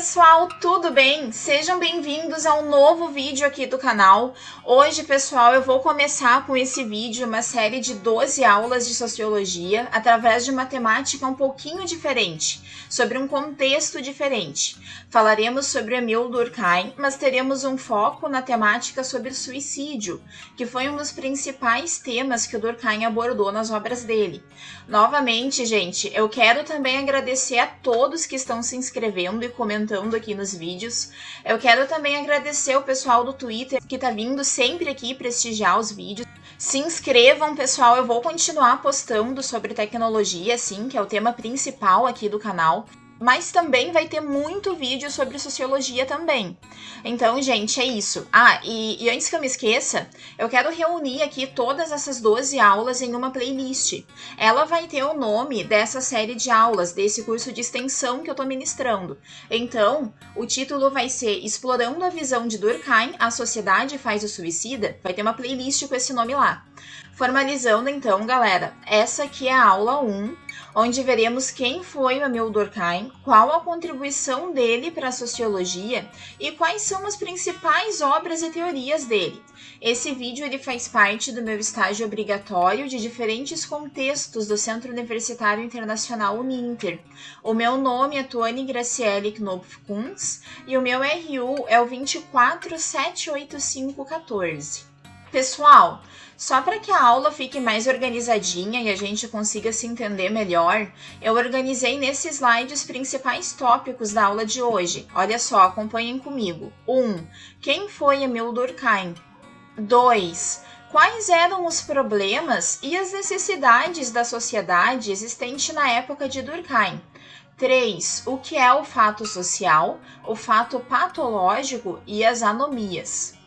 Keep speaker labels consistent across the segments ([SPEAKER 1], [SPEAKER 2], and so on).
[SPEAKER 1] pessoal, tudo bem? Sejam bem-vindos a um novo vídeo aqui do canal. Hoje, pessoal, eu vou começar com esse vídeo uma série de 12 aulas de Sociologia através de uma temática um pouquinho diferente, sobre um contexto diferente. Falaremos sobre Émile Durkheim, mas teremos um foco na temática sobre suicídio, que foi um dos principais temas que o Durkheim abordou nas obras dele. Novamente, gente, eu quero também agradecer a todos que estão se inscrevendo e comentando aqui nos vídeos. Eu quero também agradecer o pessoal do Twitter que tá vindo sempre aqui prestigiar os vídeos. Se inscrevam, pessoal, eu vou continuar postando sobre tecnologia, sim, que é o tema principal aqui do canal. Mas também vai ter muito vídeo sobre sociologia também. Então, gente, é isso. E antes que eu me esqueça, eu quero reunir aqui todas essas 12 aulas em uma playlist. Ela vai ter o nome dessa série de aulas, desse curso de extensão que eu tô ministrando. Então, o título vai ser Explorando a Visão de Durkheim, a Sociedade Faz o Suicida. Vai ter uma playlist com esse nome lá. Formalizando, então, galera, essa aqui é a aula 1, onde veremos quem foi o Émile Durkheim, qual a contribuição dele para a sociologia e quais são as principais obras e teorias dele. Esse vídeo ele faz parte do meu estágio obrigatório de diferentes contextos do Centro Universitário Internacional Uninter. O meu nome é Tuane Graciele Knopf-Kunz e o meu RU é o 2478514. Pessoal, só para que a aula fique mais organizadinha e a gente consiga se entender melhor, eu organizei nesse slide os principais tópicos da aula de hoje. Olha só, acompanhem comigo. 1. Quem foi Émile Durkheim? 2. Quais eram os problemas e as necessidades da sociedade existente na época de Durkheim? 3. O que é o fato social, o fato patológico e as anomias?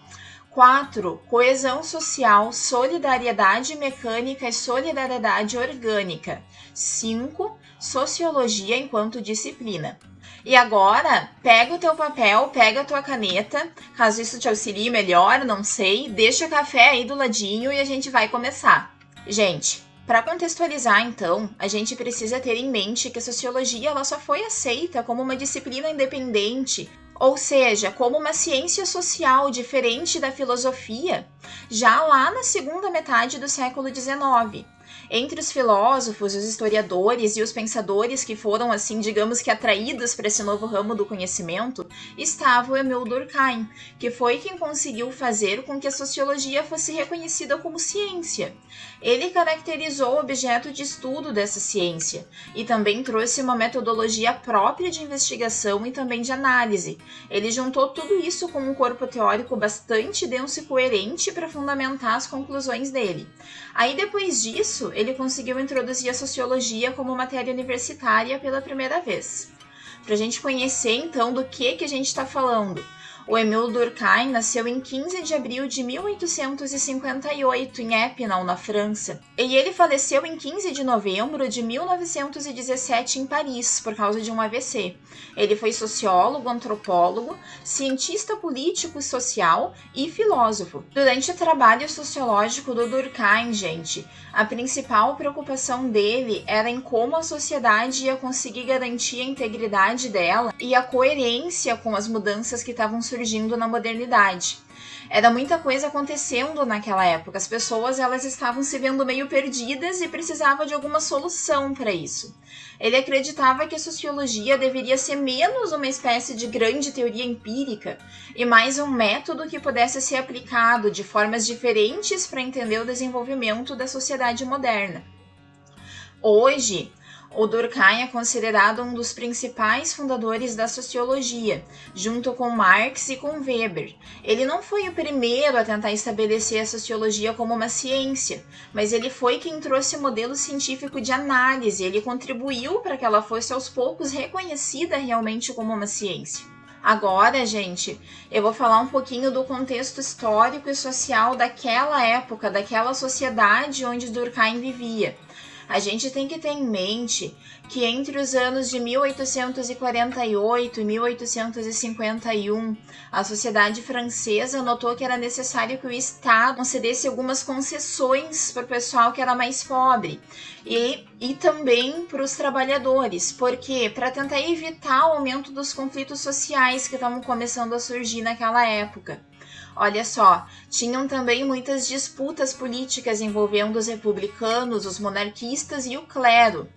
[SPEAKER 1] 4. Coesão social, solidariedade mecânica e solidariedade orgânica. 5. Sociologia enquanto disciplina. E agora, pega o teu papel, pega a tua caneta, caso isso te auxilie melhor, não sei, deixa o café aí do ladinho e a gente vai começar. Gente, para contextualizar, então, a gente precisa ter em mente que a sociologia ela só foi aceita como uma disciplina independente, ou seja, como uma ciência social diferente da filosofia, já lá na segunda metade do século XIX. Entre os filósofos, os historiadores e os pensadores que foram, assim, digamos que atraídos para esse novo ramo do conhecimento, estava o Émile Durkheim, que foi quem conseguiu fazer com que a sociologia fosse reconhecida como ciência. Ele caracterizou o objeto de estudo dessa ciência e também trouxe uma metodologia própria de investigação e também de análise. Ele juntou tudo isso com um corpo teórico bastante denso e coerente para fundamentar as conclusões dele. Aí, depois disso, ele conseguiu introduzir a sociologia como matéria universitária pela primeira vez. Para a gente conhecer, então, do que a gente está falando. O Émile Durkheim nasceu em 15 de abril de 1858 em Épinal, na França, e ele faleceu em 15 de novembro de 1917 em Paris, por causa de um AVC. Ele foi sociólogo, antropólogo, cientista político e social e filósofo. Durante o trabalho sociológico do Durkheim, gente, a principal preocupação dele era em como a sociedade ia conseguir garantir a integridade dela e a coerência com as mudanças que estavam surgindo na modernidade. Era muita coisa acontecendo naquela época, as pessoas elas estavam se vendo meio perdidas e precisavam de alguma solução para isso. Ele acreditava que a sociologia deveria ser menos uma espécie de grande teoria empírica e mais um método que pudesse ser aplicado de formas diferentes para entender o desenvolvimento da sociedade moderna. Hoje, o Durkheim é considerado um dos principais fundadores da sociologia, junto com Marx e com Weber. Ele não foi o primeiro a tentar estabelecer a sociologia como uma ciência, mas ele foi quem trouxe o modelo científico de análise, ele contribuiu para que ela fosse aos poucos reconhecida realmente como uma ciência. Agora, gente, eu vou falar um pouquinho do contexto histórico e social daquela época, daquela sociedade onde Durkheim vivia. A gente tem que ter em mente que entre os anos de 1848 e 1851, a sociedade francesa notou que era necessário que o Estado concedesse algumas concessões para o pessoal que era mais pobre e também para os trabalhadores. Por quê? Para tentar evitar o aumento dos conflitos sociais que estavam começando a surgir naquela época. Olha só, tinham também muitas disputas políticas envolvendo os republicanos, os monarquistas e o clero.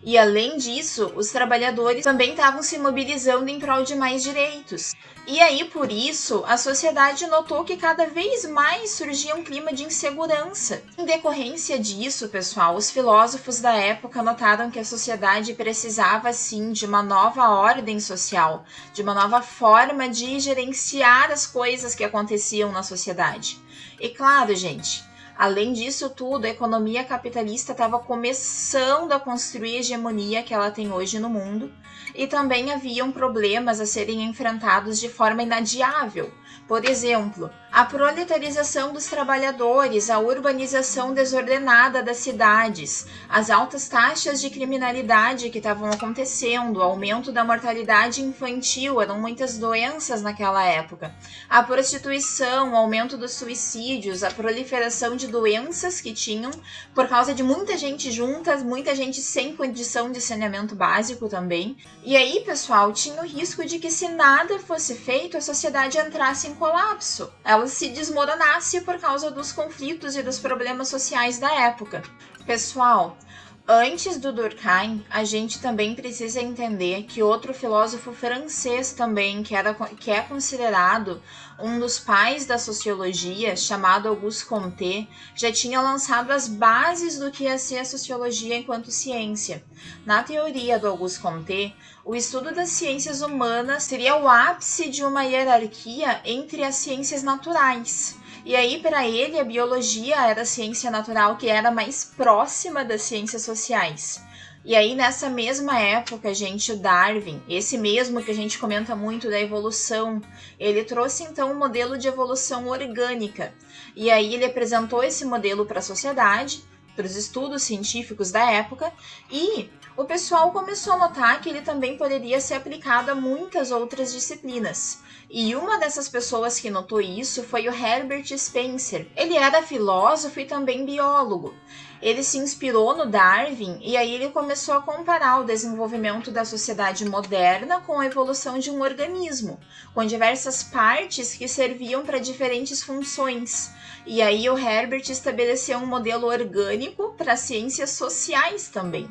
[SPEAKER 1] E além disso, os trabalhadores também estavam se mobilizando em prol de mais direitos. E aí, por isso, a sociedade notou que cada vez mais surgia um clima de insegurança. Em decorrência disso, pessoal, os filósofos da época notaram que a sociedade precisava, sim, de uma nova ordem social, de uma nova forma de gerenciar as coisas que aconteciam na sociedade. E claro, gente, além disso tudo, a economia capitalista estava começando a construir a hegemonia que ela tem hoje no mundo, e também haviam problemas a serem enfrentados de forma inadiável. Por exemplo, a proletarização dos trabalhadores, a urbanização desordenada das cidades, as altas taxas de criminalidade que estavam acontecendo, o aumento da mortalidade infantil, eram muitas doenças naquela época, a prostituição, o aumento dos suicídios, a proliferação de doenças que tinham por causa de muita gente junta, muita gente sem condição de saneamento básico também. E aí, pessoal, tinha o risco de que, se nada fosse feito, a sociedade entrasse em colapso. Ela se desmoronasse por causa dos conflitos e dos problemas sociais da época. Pessoal, antes do Durkheim, a gente também precisa entender que outro filósofo francês também, que é considerado um dos pais da sociologia, chamado Auguste Comte, já tinha lançado as bases do que ia ser a sociologia enquanto ciência. Na teoria do Auguste Comte, o estudo das ciências humanas seria o ápice de uma hierarquia entre as ciências naturais. E aí, para ele, a biologia era a ciência natural que era mais próxima das ciências sociais. E aí, nessa mesma época, gente, o Darwin, esse mesmo que a gente comenta muito da evolução, ele trouxe, então, um modelo de evolução orgânica. E aí, ele apresentou esse modelo para a sociedade, para os estudos científicos da época, e o pessoal começou a notar que ele também poderia ser aplicado a muitas outras disciplinas. E uma dessas pessoas que notou isso foi o Herbert Spencer. Ele era filósofo e também biólogo. Ele se inspirou no Darwin e aí ele começou a comparar o desenvolvimento da sociedade moderna com a evolução de um organismo, com diversas partes que serviam para diferentes funções. E aí o Herbert estabeleceu um modelo orgânico para ciências sociais também.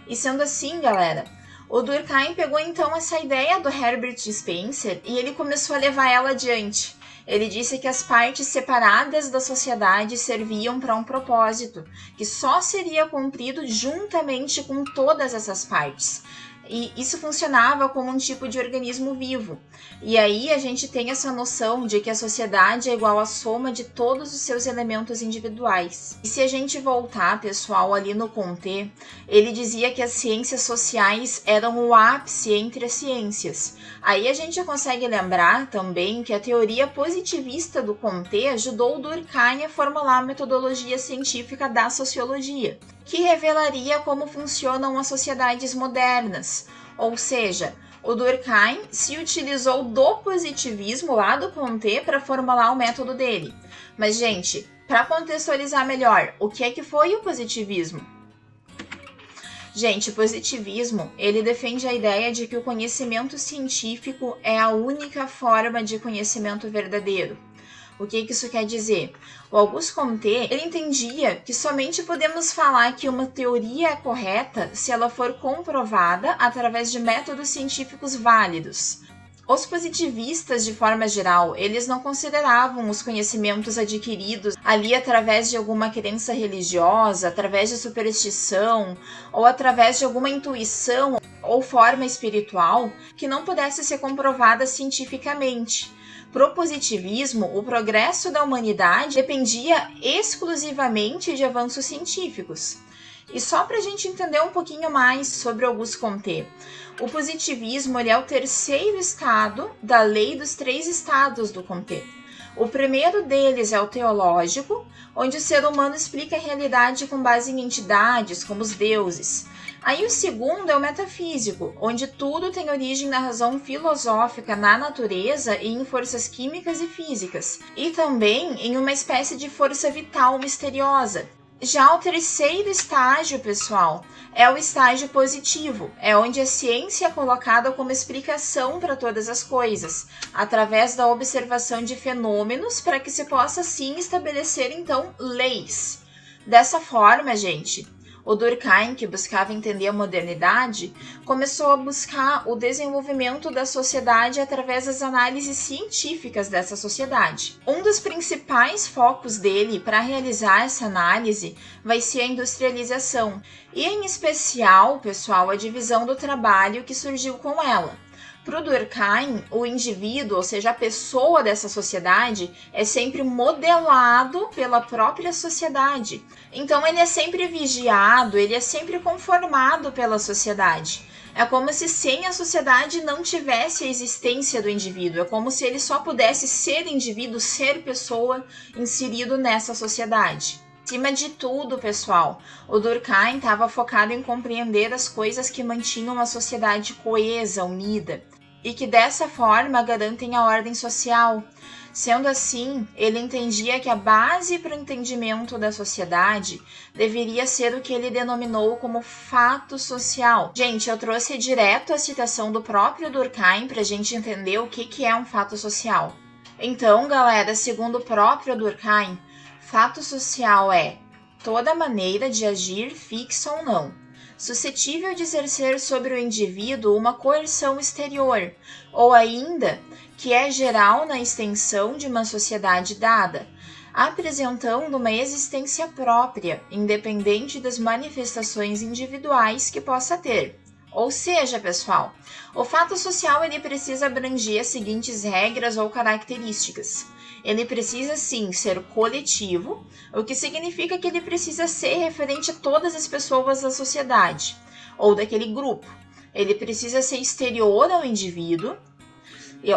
[SPEAKER 1] E sendo assim, galera, o Durkheim pegou então essa ideia do Herbert Spencer e ele começou a levar ela adiante. Ele disse que as partes separadas da sociedade serviam para um propósito, que só seria cumprido juntamente com todas essas partes. E isso funcionava como um tipo de organismo vivo. E aí a gente tem essa noção de que a sociedade é igual à soma de todos os seus elementos individuais. E se a gente voltar, pessoal, ali no Comte, ele dizia que as ciências sociais eram o ápice entre as ciências. Aí a gente consegue lembrar também que a teoria positivista do Comte ajudou o Durkheim a formular a metodologia científica da sociologia, que revelaria como funcionam as sociedades modernas. Ou seja, o Durkheim se utilizou do positivismo lá do Comte para formular o método dele. Mas, gente, para contextualizar melhor, o que foi o positivismo? Gente, o positivismo, ele defende a ideia de que o conhecimento científico é a única forma de conhecimento verdadeiro. O que isso quer dizer? O Auguste Comte, ele entendia que somente podemos falar que uma teoria é correta se ela for comprovada através de métodos científicos válidos. Os positivistas, de forma geral, eles não consideravam os conhecimentos adquiridos ali através de alguma crença religiosa, através de superstição, ou através de alguma intuição ou forma espiritual que não pudesse ser comprovada cientificamente. Pro positivismo, o progresso da humanidade dependia exclusivamente de avanços científicos. E só para a gente entender um pouquinho mais sobre Auguste Comte, o positivismo ele é o terceiro estado da lei dos 3 estados do Comte. O primeiro deles é o teológico, onde o ser humano explica a realidade com base em entidades, como os deuses. Aí o segundo é o metafísico, onde tudo tem origem na razão filosófica, na natureza e em forças químicas e físicas, e também em uma espécie de força vital misteriosa. Já o terceiro estágio, pessoal, é o estágio positivo, é onde a ciência é colocada como explicação para todas as coisas, através da observação de fenômenos para que se possa sim estabelecer então leis. Dessa forma, gente, o Durkheim, que buscava entender a modernidade, começou a buscar o desenvolvimento da sociedade através das análises científicas dessa sociedade. Um dos principais focos dele para realizar essa análise vai ser a industrialização, e em especial, pessoal, a divisão do trabalho que surgiu com ela. Para o Durkheim, o indivíduo, ou seja, a pessoa dessa sociedade, é sempre modelado pela própria sociedade. Então ele é sempre vigiado, ele é sempre conformado pela sociedade. É como se sem a sociedade não tivesse a existência do indivíduo. É como se ele só pudesse ser indivíduo, ser pessoa, inserido nessa sociedade. Acima de tudo, pessoal, o Durkheim estava focado em compreender as coisas que mantinham a sociedade coesa, unida, e que dessa forma garantem a ordem social. Sendo assim, ele entendia que a base para o entendimento da sociedade deveria ser o que ele denominou como fato social. Gente, eu trouxe direto a citação do próprio Durkheim para a gente entender o que é um fato social. Então, galera, segundo o próprio Durkheim, fato social é toda maneira de agir, fixa ou não, suscetível de exercer sobre o indivíduo uma coerção exterior, ou ainda que é geral na extensão de uma sociedade dada, apresentando uma existência própria, independente das manifestações individuais que possa ter. Ou seja, pessoal, o fato social ele precisa abranger as seguintes regras ou características. Ele precisa sim ser coletivo, o que significa que ele precisa ser referente a todas as pessoas da sociedade ou daquele grupo. Ele precisa ser exterior ao indivíduo,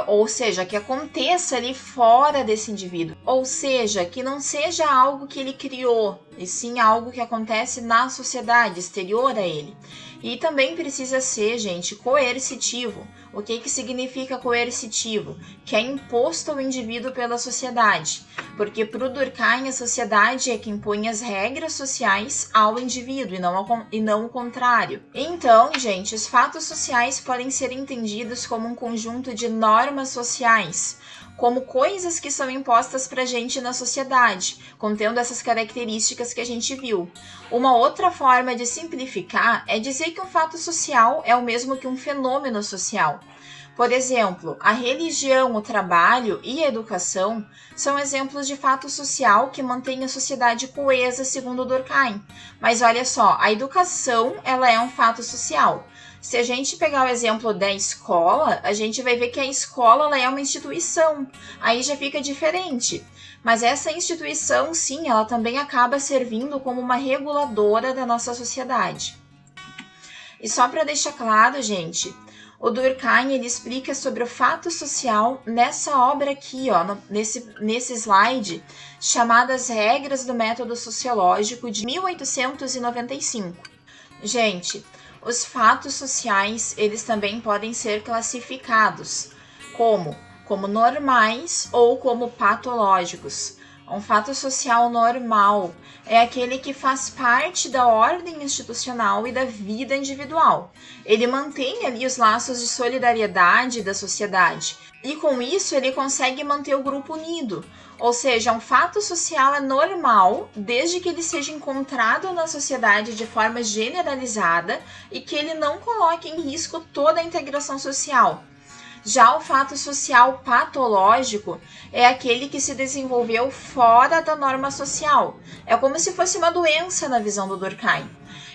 [SPEAKER 1] ou seja, que aconteça ali fora desse indivíduo, ou seja, que não seja algo que ele criou, e sim algo que acontece na sociedade, exterior a ele. E também precisa ser, gente, coercitivo. O que significa coercitivo? Que é imposto ao indivíduo pela sociedade, porque para o Durkheim a sociedade é que impõe as regras sociais ao indivíduo e não o contrário. Então, gente, os fatos sociais podem ser entendidos como um conjunto de normas sociais, como coisas que são impostas pra gente na sociedade, contendo essas características que a gente viu. Uma outra forma de simplificar é dizer que um fato social é o mesmo que um fenômeno social. Por exemplo, a religião, o trabalho e a educação são exemplos de fato social que mantém a sociedade coesa, segundo Durkheim. Mas olha só, a educação ela é um fato social. Se a gente pegar o exemplo da escola, a gente vai ver que a escola ela é uma instituição. Aí já fica diferente. Mas essa instituição, sim, ela também acaba servindo como uma reguladora da nossa sociedade. E só para deixar claro, gente, o Durkheim ele explica sobre o fato social nessa obra aqui, ó, nesse slide, chamada As Regras do Método Sociológico, de 1895. Gente, os fatos sociais, eles também podem ser classificados como normais ou como patológicos. Um fato social normal é aquele que faz parte da ordem institucional e da vida individual. Ele mantém ali os laços de solidariedade da sociedade e com isso ele consegue manter o grupo unido. Ou seja, um fato social é normal desde que ele seja encontrado na sociedade de forma generalizada e que ele não coloque em risco toda a integração social. Já o fato social patológico é aquele que se desenvolveu fora da norma social. É como se fosse uma doença na visão do Durkheim.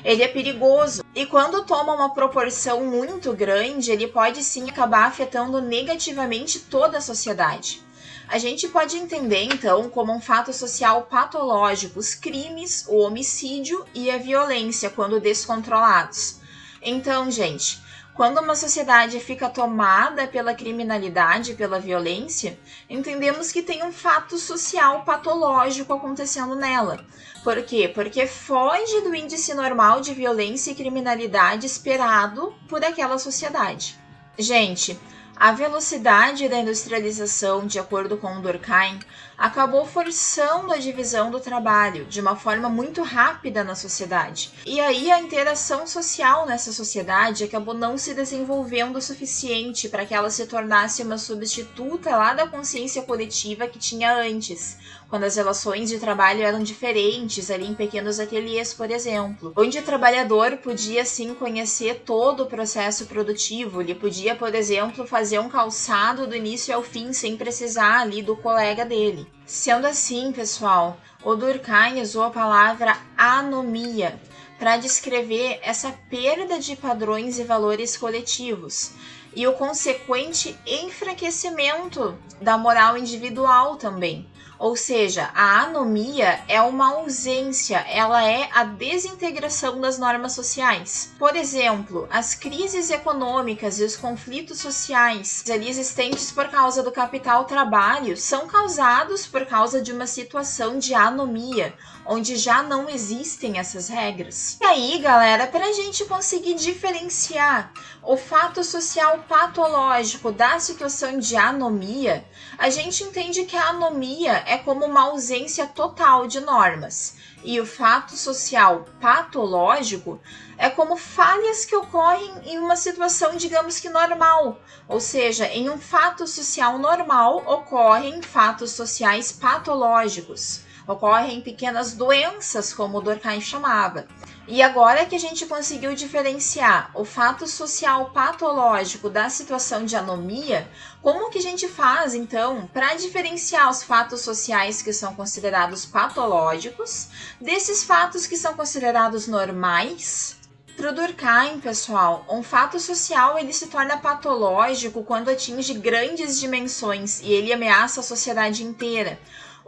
[SPEAKER 1] Ele é perigoso e quando toma uma proporção muito grande, ele pode sim acabar afetando negativamente toda a sociedade. A gente pode entender, então, como um fato social patológico os crimes, o homicídio e a violência quando descontrolados. Então, gente, Quando uma sociedade fica tomada pela criminalidade, pela violência, entendemos que tem um fato social patológico acontecendo nela. Por quê? Porque foge do índice normal de violência e criminalidade esperado por aquela sociedade. Gente, a velocidade da industrialização, de acordo com Durkheim, acabou forçando a divisão do trabalho de uma forma muito rápida na sociedade. E aí a interação social nessa sociedade acabou não se desenvolvendo o suficiente para que ela se tornasse uma substituta lá da consciência coletiva que tinha antes, quando as relações de trabalho eram diferentes, ali em pequenos ateliês, por exemplo, onde o trabalhador podia sim conhecer todo o processo produtivo, ele podia, por exemplo, fazer um calçado do início ao fim sem precisar ali do colega dele. Sendo assim, pessoal, o Durkheim usou a palavra anomia para descrever essa perda de padrões e valores coletivos e o consequente enfraquecimento da moral individual também. Ou seja, a anomia é uma ausência, ela é a desintegração das normas sociais. Por exemplo, as crises econômicas e os conflitos sociais ali existentes por causa do capital-trabalho são causados por causa de uma situação de anomia, onde já não existem essas regras. E aí, galera, para a gente conseguir diferenciar o fato social patológico da situação de anomia, a gente entende que a anomia é como uma ausência total de normas. E o fato social patológico é como falhas que ocorrem em uma situação, digamos que normal. Ou seja, em um fato social normal ocorrem fatos sociais patológicos. Ocorrem pequenas doenças, como o Durkheim chamava. E agora que a gente conseguiu diferenciar o fato social patológico da situação de anomia, como que a gente faz, então, para diferenciar os fatos sociais que são considerados patológicos desses fatos que são considerados normais? Para o Durkheim, pessoal, um fato social ele se torna patológico quando atinge grandes dimensões e ele ameaça a sociedade inteira.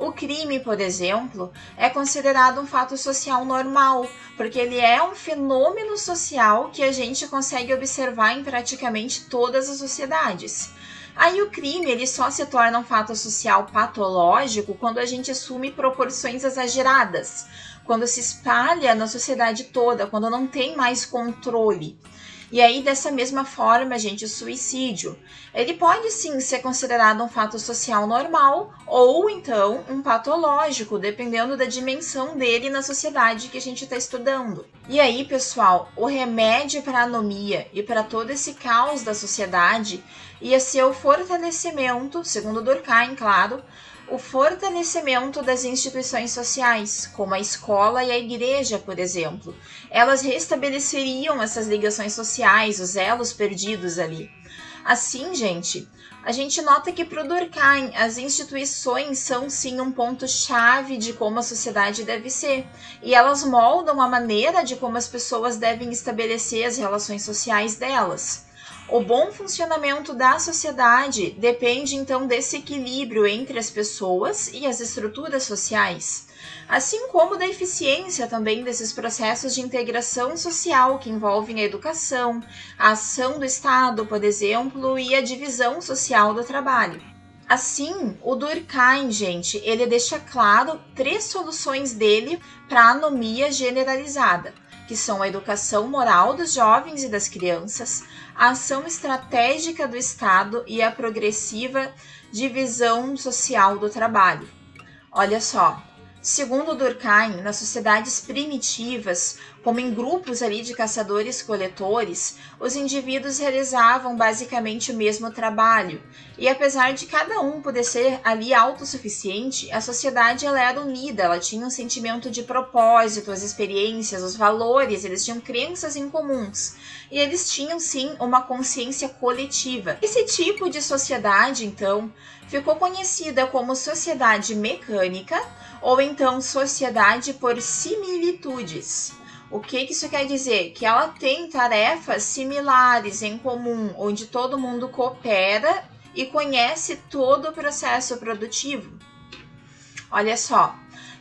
[SPEAKER 1] O crime, por exemplo, é considerado um fato social normal, porque ele é um fenômeno social que a gente consegue observar em praticamente todas as sociedades. Aí o crime ele só se torna um fato social patológico quando a gente assume proporções exageradas, quando se espalha na sociedade toda, quando não tem mais controle. E aí, dessa mesma forma, gente, o suicídio, ele pode sim ser considerado um fato social normal ou então um patológico, dependendo da dimensão dele na sociedade que a gente está estudando. E aí, pessoal, o remédio para a anomia e para todo esse caos da sociedade ia ser o fortalecimento, segundo Durkheim, claro, o fortalecimento das instituições sociais, como a escola e a igreja, por exemplo. Elas restabeleceriam essas ligações sociais, os elos perdidos ali. Assim, gente, a gente nota que para o Durkheim as instituições são sim um ponto-chave de como a sociedade deve ser, e elas moldam a maneira de como as pessoas devem estabelecer as relações sociais delas. O bom funcionamento da sociedade depende então desse equilíbrio entre as pessoas e as estruturas sociais, assim como da eficiência também desses processos de integração social que envolvem a educação, a ação do Estado, por exemplo, e a divisão social do trabalho. Assim, o Durkheim, gente, ele deixa claro 3 soluções dele para a anomia generalizada, que são a educação moral dos jovens e das crianças, a ação estratégica do Estado e a progressiva divisão social do trabalho. Olha só, segundo Durkheim, nas sociedades primitivas, como em grupos ali de caçadores-coletores, os indivíduos realizavam basicamente o mesmo trabalho. E apesar de cada um poder ser ali autossuficiente, a sociedade ela era unida, ela tinha um sentimento de propósito, as experiências, os valores, eles tinham crenças em comuns. E eles tinham sim uma consciência coletiva. Esse tipo de sociedade, então, ficou conhecida como sociedade mecânica ou então sociedade por similitudes. O que isso quer dizer? Que ela tem tarefas similares em comum, onde todo mundo coopera e conhece todo o processo produtivo. Olha só,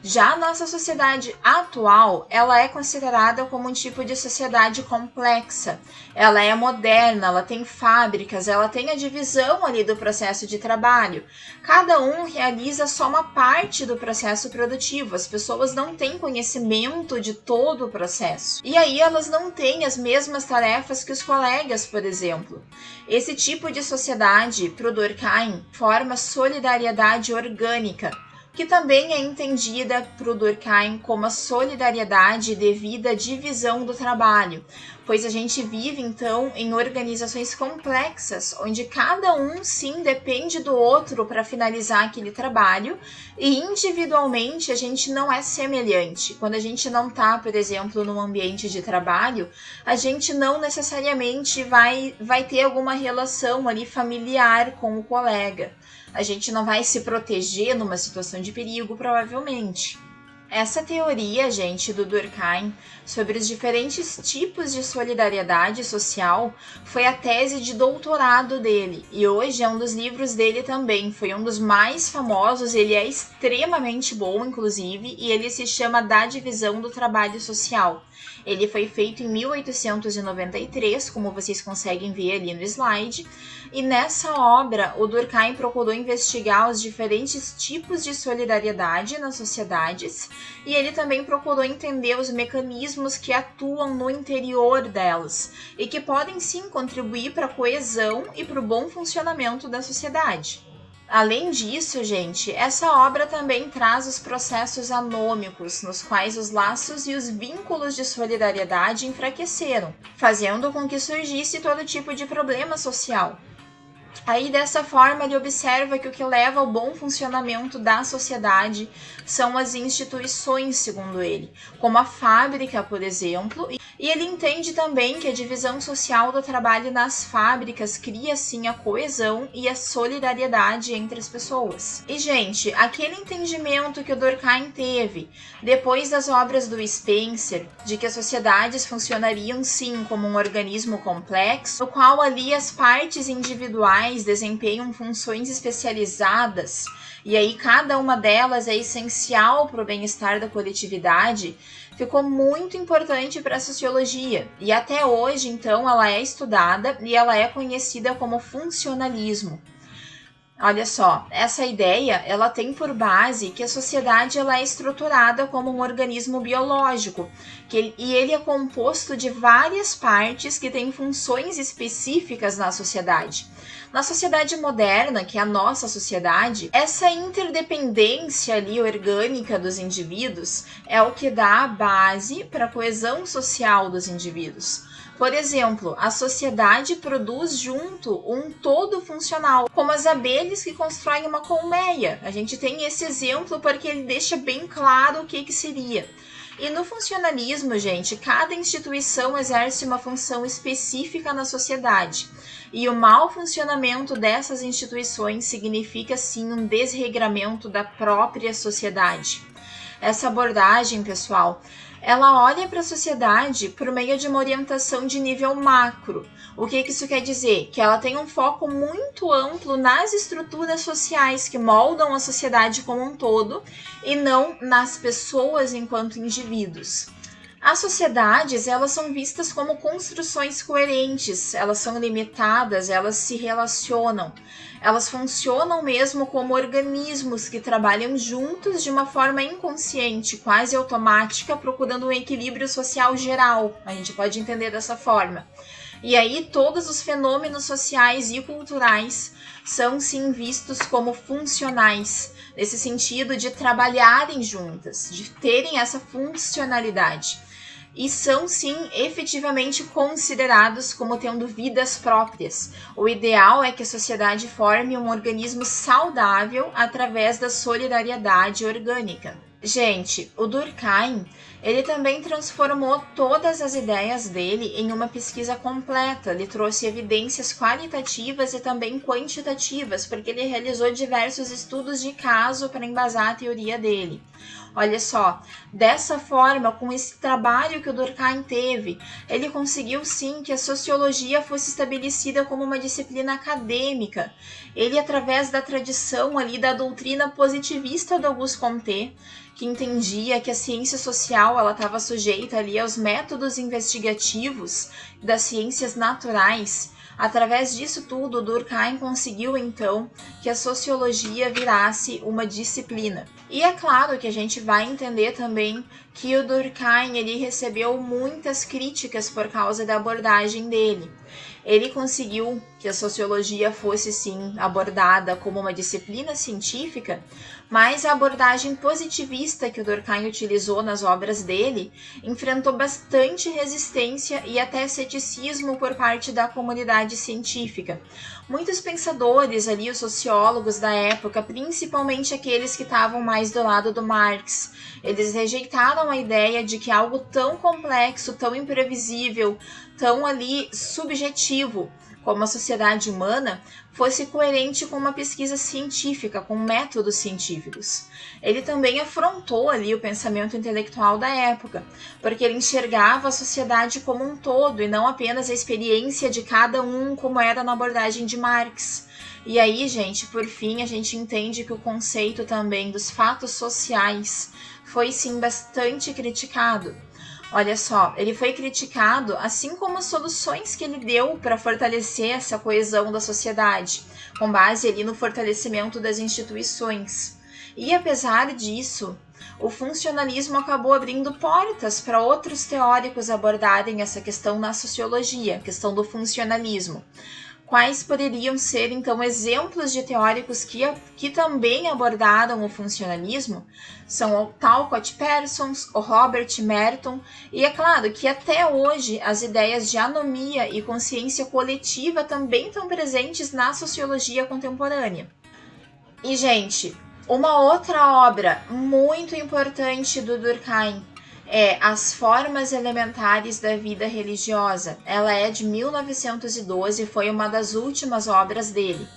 [SPEAKER 1] Já a nossa sociedade atual, ela é considerada como um tipo de sociedade complexa. Ela é moderna, ela tem fábricas, ela tem a divisão ali do processo de trabalho. Cada um realiza só uma parte do processo produtivo. As pessoas não têm conhecimento de todo o processo. E aí elas não têm as mesmas tarefas que os colegas, por exemplo. Esse tipo de sociedade, para o Durkheim, forma solidariedade orgânica, que também é entendida por Durkheim como a solidariedade devido à divisão do trabalho, pois a gente vive então em organizações complexas, onde cada um sim depende do outro para finalizar aquele trabalho, e individualmente a gente não é semelhante. Quando a gente não está, por exemplo, num ambiente de trabalho, a gente não necessariamente vai ter alguma relação ali familiar com o colega. A gente não vai se proteger numa situação de perigo, provavelmente. Essa teoria, gente, do Durkheim sobre os diferentes tipos de solidariedade social foi a tese de doutorado dele, e hoje é um dos livros dele também. Foi um dos mais famosos, ele é extremamente bom, inclusive, e ele se chama Da Divisão do Trabalho Social. Ele foi feito em 1893, como vocês conseguem ver ali no slide, e nessa obra o Durkheim procurou investigar os diferentes tipos de solidariedade nas sociedades, e ele também procurou entender os mecanismos que atuam no interior delas e que podem sim contribuir para a coesão e para o bom funcionamento da sociedade. Além disso, gente, essa obra também traz os processos anômicos, nos quais os laços e os vínculos de solidariedade enfraqueceram, fazendo com que surgisse todo tipo de problema social. Aí, dessa forma, ele observa que o que leva ao bom funcionamento da sociedade são as instituições, segundo ele, como a fábrica, por exemplo, e ele entende também que a divisão social do trabalho nas fábricas cria, sim, a coesão e a solidariedade entre as pessoas. E, gente, aquele entendimento que o Durkheim teve depois das obras do Spencer, de que as sociedades funcionariam, sim, como um organismo complexo, no qual ali as partes individuais desempenham funções especializadas, e aí cada uma delas é essencial para o bem-estar da coletividade, ficou muito importante para a sociologia, e até hoje, então, ela é estudada e ela é conhecida como funcionalismo. Olha só, essa ideia, ela tem por base que a sociedade ela é estruturada como um organismo biológico, e ele é composto de várias partes que têm funções específicas na sociedade. Na sociedade moderna, que é a nossa sociedade, essa interdependência ali orgânica dos indivíduos é o que dá a base para a coesão social dos indivíduos. Por exemplo, a sociedade produz junto um todo funcional, como as abelhas que constroem uma colmeia. A gente tem esse exemplo porque ele deixa bem claro o que seria. E no funcionalismo, gente, cada instituição exerce uma função específica na sociedade. E o mau funcionamento dessas instituições significa, sim, um desregramento da própria sociedade. Essa abordagem, pessoal, ela olha para a sociedade por meio de uma orientação de nível macro. O que isso quer dizer? Que ela tem um foco muito amplo nas estruturas sociais que moldam a sociedade como um todo e não nas pessoas enquanto indivíduos. As sociedades, elas são vistas como construções coerentes, elas são limitadas, elas se relacionam. Elas funcionam mesmo como organismos que trabalham juntos de uma forma inconsciente, quase automática, procurando um equilíbrio social geral. A gente pode entender dessa forma. E aí todos os fenômenos sociais e culturais são sim vistos como funcionais, nesse sentido de trabalharem juntas, de terem essa funcionalidade. E são, sim, efetivamente considerados como tendo vidas próprias. O ideal é que a sociedade forme um organismo saudável através da solidariedade orgânica. Gente, o Durkheim, Ele também transformou todas as ideias dele em uma pesquisa completa. Ele trouxe evidências qualitativas e também quantitativas, porque ele realizou diversos estudos de caso para embasar a teoria dele. Olha só, dessa forma, com esse trabalho que o Durkheim teve, ele conseguiu sim que a sociologia fosse estabelecida como uma disciplina acadêmica. Ele, através da tradição ali da doutrina positivista do Auguste Comte, que entendia que a ciência social ela estava sujeita ali aos métodos investigativos das ciências naturais. Através disso tudo, Durkheim conseguiu então que a sociologia virasse uma disciplina. E é claro que a gente vai entender também que o Durkheim ele recebeu muitas críticas por causa da abordagem dele. Ele conseguiu que a sociologia fosse sim abordada como uma disciplina científica, mas a abordagem positivista que o Durkheim utilizou nas obras dele enfrentou bastante resistência e até ceticismo por parte da comunidade científica. Muitos pensadores ali, os sociólogos da época, principalmente aqueles que estavam mais do lado do Marx, eles rejeitaram a ideia de que algo tão complexo, tão imprevisível, tão ali subjetivo como a sociedade humana fosse coerente com uma pesquisa científica, com métodos científicos. Ele também afrontou ali o pensamento intelectual da época, porque ele enxergava a sociedade como um todo e não apenas a experiência de cada um, como era na abordagem de Marx. E aí, gente, por fim, a gente entende que o conceito também dos fatos sociais foi sim bastante criticado. Olha só, ele foi criticado, assim como as soluções que ele deu para fortalecer essa coesão da sociedade, com base ali no fortalecimento das instituições. E apesar disso, o funcionalismo acabou abrindo portas para outros teóricos abordarem essa questão na sociologia, a questão do funcionalismo. Quais poderiam ser, então, exemplos de teóricos que também abordaram o funcionalismo? São o Talcott Parsons, o Robert Merton, e é claro que até hoje as ideias de anomia e consciência coletiva também estão presentes na sociologia contemporânea. E, gente, uma outra obra muito importante do Durkheim é As Formas Elementares da Vida Religiosa. Ela é de 1912 e foi uma das últimas obras dele.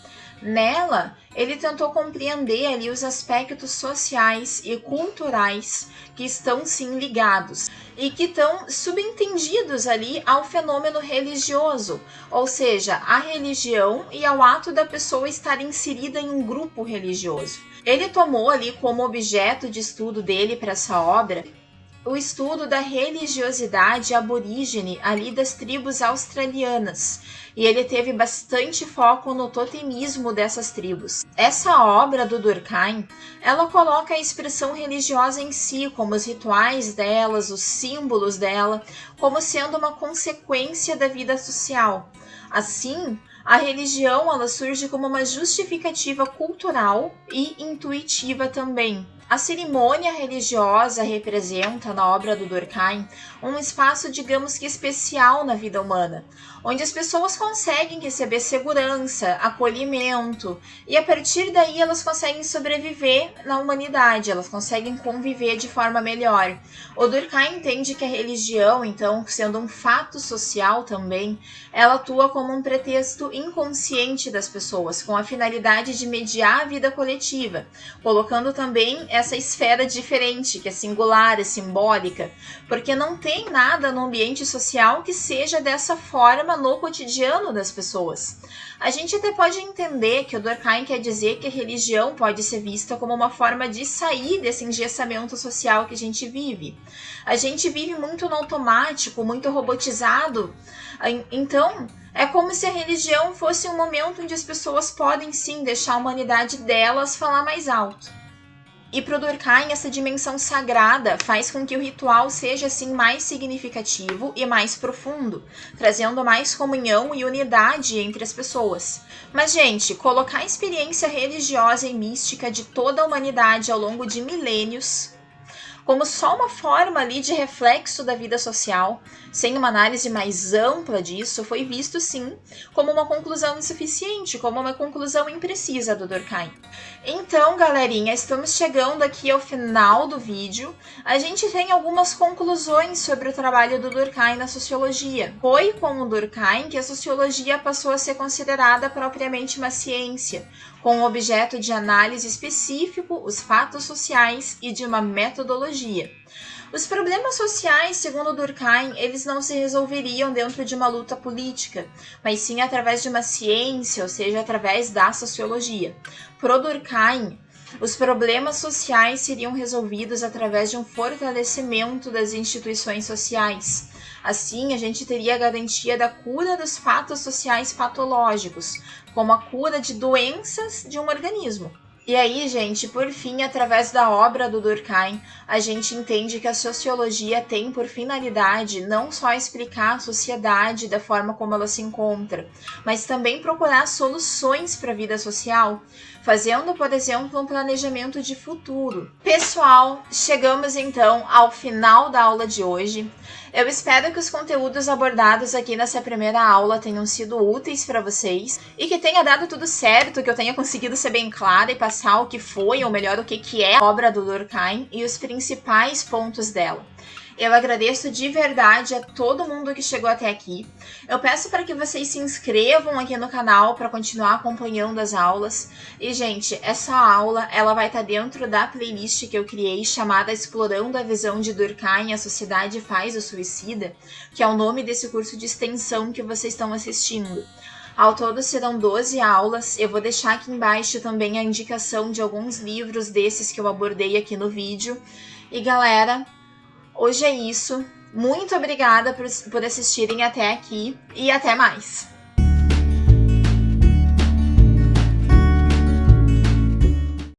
[SPEAKER 1] Nela, ele tentou compreender ali os aspectos sociais e culturais que estão sim ligados e que estão subentendidos ali ao fenômeno religioso, ou seja, à religião e ao ato da pessoa estar inserida em um grupo religioso. Ele tomou ali como objeto de estudo dele para essa obra o estudo da religiosidade aborígene ali das tribos australianas, e ele teve bastante foco no totemismo dessas tribos. Essa obra do Durkheim, ela coloca a expressão religiosa em si, como os rituais delas, os símbolos dela, como sendo uma consequência da vida social. Assim, a religião ela surge como uma justificativa cultural e intuitiva também. A cerimônia religiosa representa, na obra do Durkheim, um espaço, digamos que especial na vida humana, onde as pessoas conseguem receber segurança, acolhimento, e a partir daí elas conseguem sobreviver na humanidade, elas conseguem conviver de forma melhor. O Durkheim entende que a religião, então, sendo um fato social também, ela atua como um pretexto inconsciente das pessoas, com a finalidade de mediar a vida coletiva, colocando também essa esfera diferente, que é singular, é simbólica, porque não tem nada no ambiente social que seja dessa forma no cotidiano das pessoas. A gente até pode entender que o Durkheim quer dizer que a religião pode ser vista como uma forma de sair desse engessamento social que a gente vive. A gente vive muito no automático, muito robotizado, então é como se a religião fosse um momento onde as pessoas podem sim deixar a humanidade delas falar mais alto. E para o Durkheim, essa dimensão sagrada faz com que o ritual seja assim mais significativo e mais profundo, trazendo mais comunhão e unidade entre as pessoas. Mas, gente, colocar a experiência religiosa e mística de toda a humanidade ao longo de milênios, como só uma forma ali de reflexo da vida social, sem uma análise mais ampla disso, foi visto sim como uma conclusão insuficiente, como uma conclusão imprecisa do Durkheim. Então, galerinha, estamos chegando aqui ao final do vídeo. A gente tem algumas conclusões sobre o trabalho do Durkheim na sociologia. Foi com o Durkheim que a sociologia passou a ser considerada propriamente uma ciência, com um objeto de análise específico, os fatos sociais e de uma metodologia. Os problemas sociais, segundo Durkheim, eles não se resolveriam dentro de uma luta política, mas sim através de uma ciência, ou seja, através da sociologia. Pro Durkheim, os problemas sociais seriam resolvidos através de um fortalecimento das instituições sociais. Assim, a gente teria a garantia da cura dos fatos sociais patológicos, como a cura de doenças de um organismo. E aí, gente, por fim, através da obra do Durkheim, a gente entende que a sociologia tem por finalidade não só explicar a sociedade da forma como ela se encontra, mas também procurar soluções para a vida social, fazendo, por exemplo, um planejamento de futuro. Pessoal, chegamos então ao final da aula de hoje. Eu espero que os conteúdos abordados aqui nessa primeira aula tenham sido úteis para vocês e que tenha dado tudo certo, que eu tenha conseguido ser bem clara e passar o que foi, ou melhor, o que é a obra do Durkheim e os principais pontos dela. Eu agradeço de verdade a todo mundo que chegou até aqui. Eu peço para que vocês se inscrevam aqui no canal para continuar acompanhando as aulas. E, gente, essa aula ela vai estar dentro da playlist que eu criei chamada Explorando a Visão de Durkheim, a Sociedade Faz o Suicida, que é o nome desse curso de extensão que vocês estão assistindo. Ao todo serão 12 aulas. Eu vou deixar aqui embaixo também a indicação de alguns livros desses que eu abordei aqui no vídeo. E, galera, hoje é isso. Muito obrigada por assistirem até aqui e até mais!